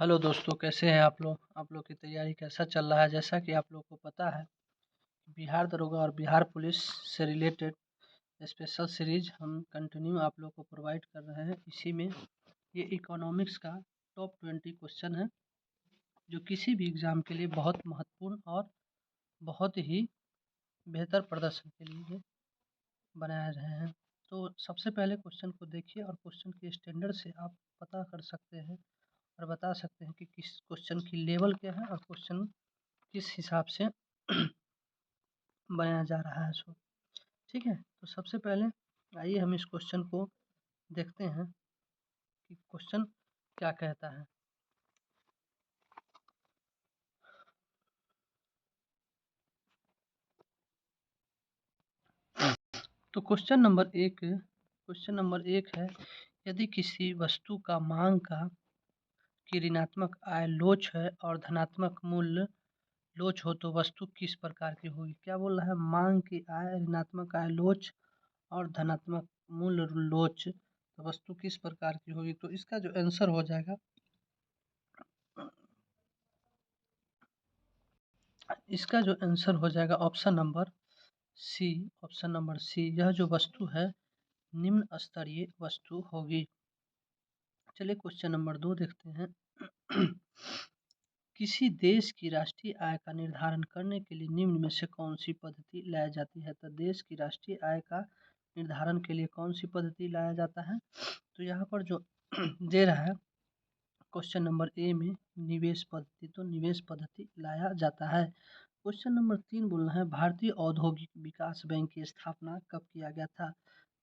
Hello दोस्तों, कैसे हैं आप लोग? आप लोग की तैयारी कैसा चल रहा है? जैसा कि आप लोग को पता है, बिहार दरोगा और बिहार पुलिस से रिलेटेड स्पेशल सीरीज हम कंटिन्यू आप लोग को प्रोवाइड कर रहे हैं। इसी में ये इकोनॉमिक्स का टॉप 20 क्वेश्चन है, जो किसी भी एग्ज़ाम के लिए बहुत महत्वपूर्ण और बहुत ही बेहतर प्रदर्शन के लिए बनाए रहे हैं। तो सबसे पहले क्वेश्चन को देखिए और क्वेश्चन के स्टैंडर्ड से आप पता कर सकते हैं और बता सकते हैं कि किस क्वेश्चन की लेवल क्या है और क्वेश्चन किस हिसाब से बनाया जा रहा है सो। ठीक है, तो सबसे पहले आइए हम इस क्वेश्चन को देखते हैं कि क्वेश्चन क्या कहता है। तो क्वेश्चन नंबर एक है, यदि किसी वस्तु का मांग की ऋणात्मक आय लोच है और धनात्मक मूल्य लोच हो तो वस्तु किस प्रकार की होगी? क्या बोल रहा है? मांग की आय, ऋणात्मक आय लोच और धनात्मक मूल्य लोच, तो वस्तु किस प्रकार की होगी? तो इसका जो आंसर हो जाएगा, ऑप्शन नंबर सी, यह जो वस्तु है निम्न स्तरीय वस्तु होगी। चलिए क्वेश्चन नंबर 2 देखते हैं। किसी देश की राष्ट्रीय आय का निर्धारण करने के लिए निम्न में से कौन सी पद्धति लाई जाती है? तो देश की राष्ट्रीय आय का निर्धारण के लिए कौन सी पद्धति लाया जाता है? तो यहाँ पर जो दे रहा है क्वेश्चन नंबर ए में निवेश पद्धति, तो निवेश पद्धति लाया जाता है। क्वेश्चन नंबर 3 बोलना है, भारतीय औद्योगिक विकास बैंक की स्थापना कब किया गया था?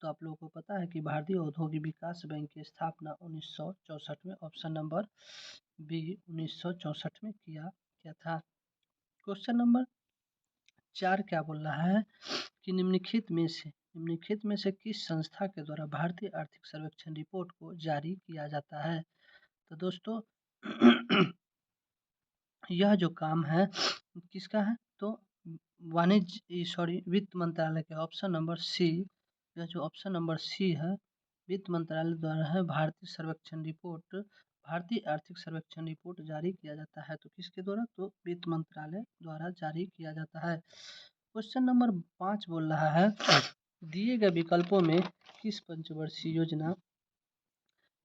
तो आप लोगों को पता है कि भारतीय औद्योगिक विकास बैंक की स्थापना 1964 में, ऑप्शन नंबर बी 1964 में किया गया था। क्वेश्चन नंबर 4 क्या बोल रहा है कि निम्नलिखित में से किस संस्था के द्वारा भारतीय आर्थिक सर्वेक्षण रिपोर्ट को जारी किया जाता है? तो दोस्तों यह जो काम है किसका है? तो वित्त मंत्रालय के, ऑप्शन नंबर सी, यह जो ऑप्शन नंबर सी है वित्त मंत्रालय द्वारा है। भारतीय आर्थिक सर्वेक्षण रिपोर्ट जारी किया जाता है, तो किसके द्वारा? तो वित्त मंत्रालय द्वारा जारी किया जाता है। क्वेश्चन नंबर 5 बोल रहा है, दिए गए विकल्पों में किस पंचवर्षीय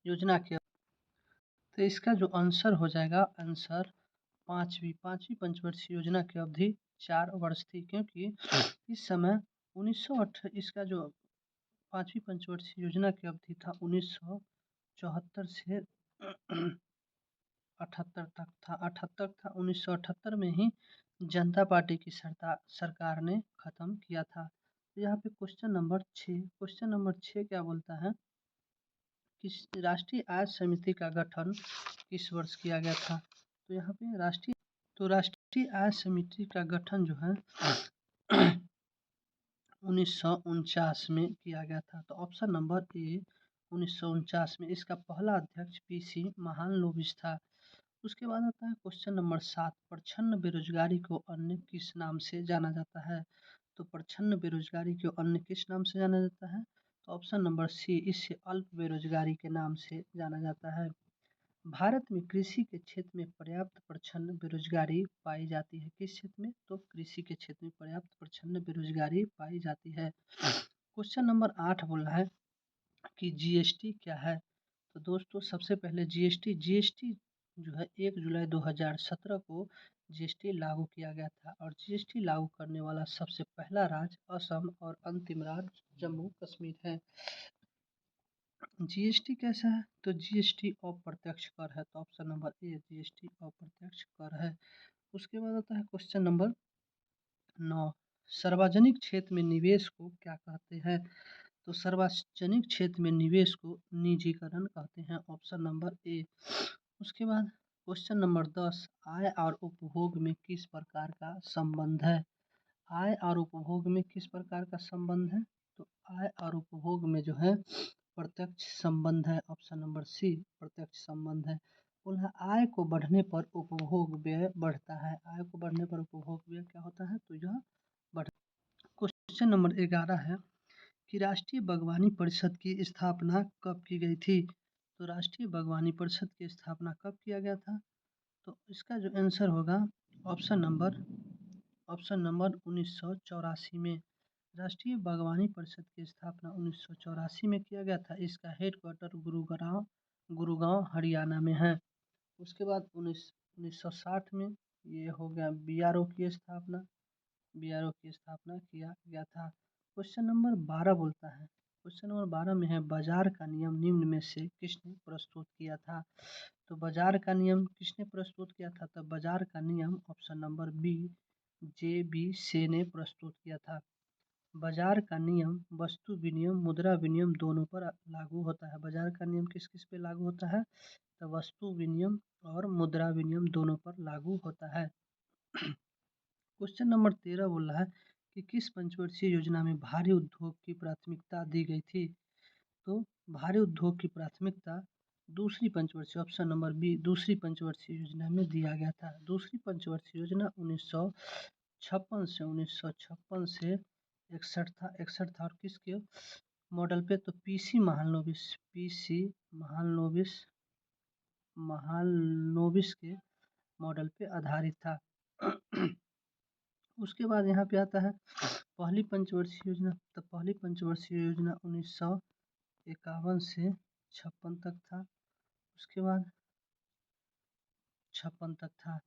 योजना के, तो इसका जो आंसर हो जाएगा, आंसर पांचवी पंचवर्षीय योजना की अवधि 4 वर्ष थी, क्योंकि इस समय 1908 इसका जो पांचवी पंचवर्षीय योजना की अवधि था 1974 से 78 तक था। 1978 में ही जनता पार्टी की सरकार ने खत्म किया था। तो यहाँ पे क्वेश्चन नंबर 6 क्या बोलता है कि राष्ट्रीय आय समिति का गठन किस वर्ष किया गया था? तो यहाँ पे राष्ट्रीय आय समिति का गठन जो है 1949 में किया गया था। तो ऑप्शन नंबर ए 1949 में, इसका पहला अध्यक्ष पीसी महालनोबिस था। उसके बाद आता है क्वेश्चन नंबर 7, प्रच्छन्न बेरोजगारी को अन्य किस नाम से जाना जाता है? तो प्रच्छन्न बेरोजगारी को अन्य किस नाम से जाना जाता है? तो ऑप्शन नंबर सी, इसे अल्प बेरोजगारी के नाम से जाना जाता है। भारत में कृषि के क्षेत्र में पर्याप्त प्रच्छन्न बेरोजगारी पाई जाती है। किस क्षेत्र में? तो कृषि के क्षेत्र में पर्याप्त प्रच्छन्न बेरोजगारी पाई जाती है। क्वेश्चन नंबर 8 बोल रहा है कि जीएसटी क्या है? तो दोस्तों सबसे पहले जीएसटी जो है 1 जुलाई 2017 को जीएसटी लागू किया गया था, और जीएसटी लागू करने वाला सबसे पहला राज्य असम और अंतिम राज्य जम्मू कश्मीर है। जीएसटी कैसा है? तो जीएसटी अप्रत्यक्ष कर है, तो ऑप्शन नंबर ए जीएसटी अप्रत्यक्ष कर है। उसके बाद आता है क्वेश्चन नंबर 9, सार्वजनिक क्षेत्र में निवेश को क्या कहते हैं? तो सार्वजनिक क्षेत्र में निवेश को निजीकरण कहते हैं, ऑप्शन नंबर ए। उसके बाद क्वेश्चन नंबर 10, आय और उपभोग में किस प्रकार का संबंध है? आय और उपभोग में किस प्रकार का संबंध है? तो आय और उपभोग में जो है प्रत्यक्ष संबंध है, ऑप्शन नंबर सी प्रत्यक्ष संबंध है। बोला आय को बढ़ने पर उपभोग व्यय बढ़ता है। आय को बढ़ने पर उपभोग व्यय क्या होता है? तो यह बढ़। क्वेश्चन नंबर 11 है कि राष्ट्रीय बागवानी परिषद की स्थापना कब की गई थी? तो राष्ट्रीय बागवानी परिषद की स्थापना कब किया गया था? तो इसका जो आंसर होगा ऑप्शन नंबर 1984 में। राष्ट्रीय बागवानी परिषद की स्थापना 1984 में किया गया था। इसका हेडक्वार्टर गुरुगांव हरियाणा में है। उसके बाद 1960 में ये हो गया बीआरओ की स्थापना किया गया था। क्वेश्चन नंबर 12 बोलता है, क्वेश्चन नंबर 12 में है बाजार का नियम निम्न में से किसने प्रस्तुत किया था? तो बाजार का नियम किसने प्रस्तुत किया था? तो बाजार का नियम ऑप्शन नंबर बी जे से ने प्रस्तुत किया था। बाजार का नियम वस्तु विनिमय मुद्रा विनिमय दोनों पर लागू होता है। बाजार का नियम किस किस पे लागू होता है? तो वस्तु विनिमय और मुद्रा विनिमय दोनों पर लागू होता है। क्वेश्चन नंबर 13 बोल रहा है कि किस पंचवर्षीय योजना में भारी उद्योग की प्राथमिकता दी गई थी? तो भारी उद्योग की प्राथमिकता दूसरी पंचवर्षीय ऑप्शन नंबर बी दूसरी पंचवर्षीय योजना में दिया गया था। दूसरी पंचवर्षीय योजना 1956 से 61 था। और किसके मॉडल पे? तो महालनोबिस के मॉडल पे आधारित था। उसके बाद यहाँ पे आता है पहली पंचवर्षीय योजना। तो पहली पंचवर्षीय योजना 1951 से 56 तक था। उसके बाद 56 तक था।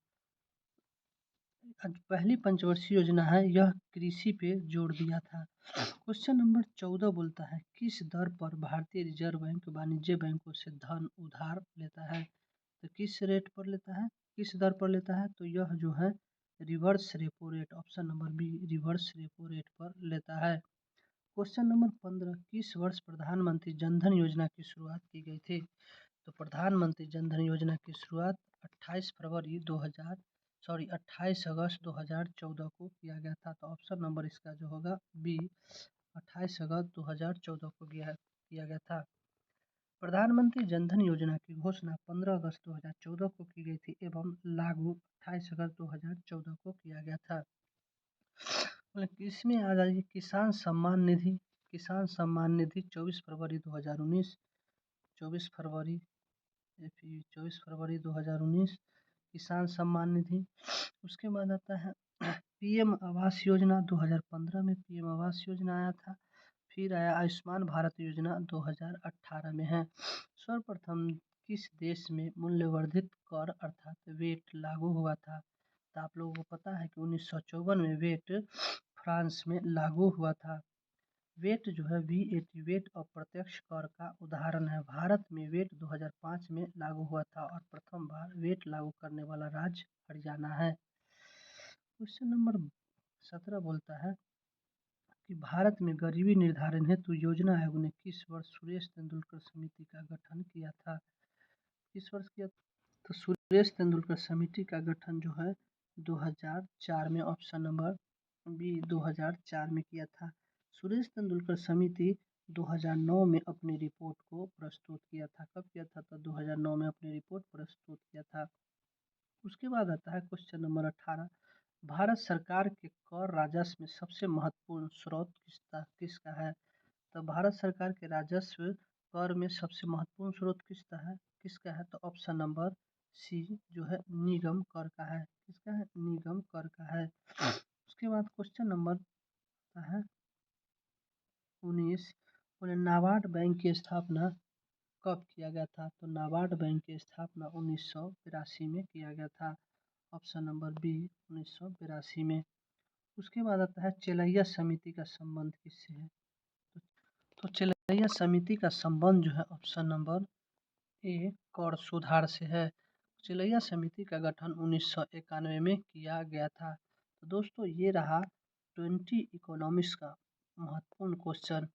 पहली पंचवर्षीय योजना है, यह कृषि पे जोर दिया था। क्वेश्चन नंबर 14 बोलता है किस दर पर भारतीय रिजर्व बैंक वाणिज्य बैंकों से धन उधार लेता है? तो किस रेट पर लेता है, किस दर पर लेता है? तो यह जो है reverse repo rate option number be reverse repo rate पर लेता है। क्वेश्चन नंबर 15 किस वर्ष प्रधानमंत्री जनधन योजना की शुरुआत की गई थी? तो प्रधानमंत्री जनधन योजना की शुरुआत 28 अगस्त 2014 को किया गया था। तो ऑप्शन नंबर इसका जो होगा बी 28 अगस्त 2014 को किया गया था। प्रधानमंत्री जनधन योजना की घोषणा 15 अगस्त 2014 को की गई थी एवं लागू 28 अगस्त 2014 को किया गया था। इसमें आ जाइए किसान सम्मान निधि 24 फरवरी 2019 24 फरवरी 2019 किसान सम्मान निधि। उसके बाद आता है पीएम आवास योजना 2015 में पीएम आवास योजना आया था। फिर आया आयुष्मान भारत योजना 2018 में है। सर्वप्रथम किस देश में मूल्यवर्धित कर अर्थात वेट लागू हुआ था? तो आप लोगों को पता है कि 1954 में वेट फ्रांस में लागू हुआ था। वेट जो है VAT वेट अप्रत्यक्ष कर का उदाहरण है। भारत में वेट 2005 में लागू हुआ था और प्रथम बार वेट लागू करने वाला राज्य हरियाणा है। क्वेश्चन नंबर 17 बोलता है कि भारत में गरीबी निर्धारण हेतु योजना आयोग ने किस वर्ष सुरेश तेंदुलकर समिति का गठन किया था? किस वर्ष किया? तो सुरेश तेंदुलकर समिति का गठन जो है 2004 में ऑप्शन नंबर बी 2004 में किया था। सुरेश तेंदुलकर समिति 2009 में अपनी रिपोर्ट को प्रस्तुत किया था। कब किया था? तो 2009 में अपनी रिपोर्ट प्रस्तुत किया था। उसके बाद आता है क्वेश्चन नंबर 18 भारत सरकार के कर राजस्व में सबसे महत्वपूर्ण स्रोत किसका है? तो भारत सरकार के राजस्व कर में सबसे महत्वपूर्ण स्रोत किसका है? तो ऑप्शन नंबर सी जो है निगम कर का है। किसका है? निगम कर का है। उसके बाद क्वेश्चन नंबर है 19 नाबार्ड बैंक की स्थापना कब किया गया था? तो नाबार्ड बैंक की स्थापना 1982 में किया गया था। ऑप्शन नंबर बी 1982 में। उसके बाद आता है चेलैया समिति का संबंध किससे है? तो चेलैया समिति का संबंध जो है ऑप्शन नंबर ए कर सुधार से है। चेलैया समिति का गठन 1991 में किया गया था। तो दोस्तों ये रहा 20 इकोनॉमिक्स का महत्वपूर्ण क्वेश्चन।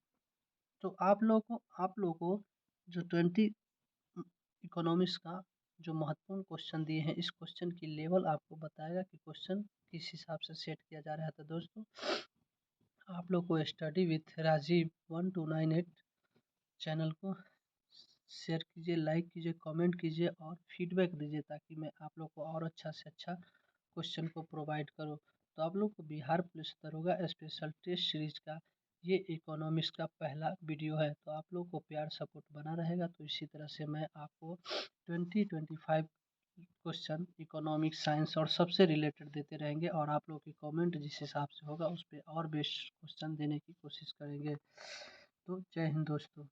तो आप लोगों को जो 20 इकोनॉमिक्स का जो महत्वपूर्ण क्वेश्चन दिए हैं इस क्वेश्चन की लेवल आपको बताएगा कि क्वेश्चन किस हिसाब से सेट किया जा रहा है। तो दोस्तों आप लोग को स्टडी विथ राजीव 1298 चैनल को शेयर कीजिए, लाइक कीजिए, कमेंट कीजिए और फीडबैक दीजिए ताकि मैं आप लोग को और अच्छा से अच्छा क्वेश्चन को प्रोवाइड करूं। तो आप लोग को बिहार पुलिस दरोगा स्पेशल टेस्ट सीरीज का ये इकोनॉमिक्स का पहला वीडियो है। तो आप लोग को प्यार सपोर्ट बना रहेगा तो इसी तरह से मैं आपको 20-25 क्वेश्चन इकोनॉमिक्स, साइंस और सबसे रिलेटेड देते रहेंगे, और आप लोग की कमेंट जिस हिसाब से होगा उस पर और बेस्ट क्वेश्चन देने की कोशिश करेंगे। तो जय हिंद दोस्तों।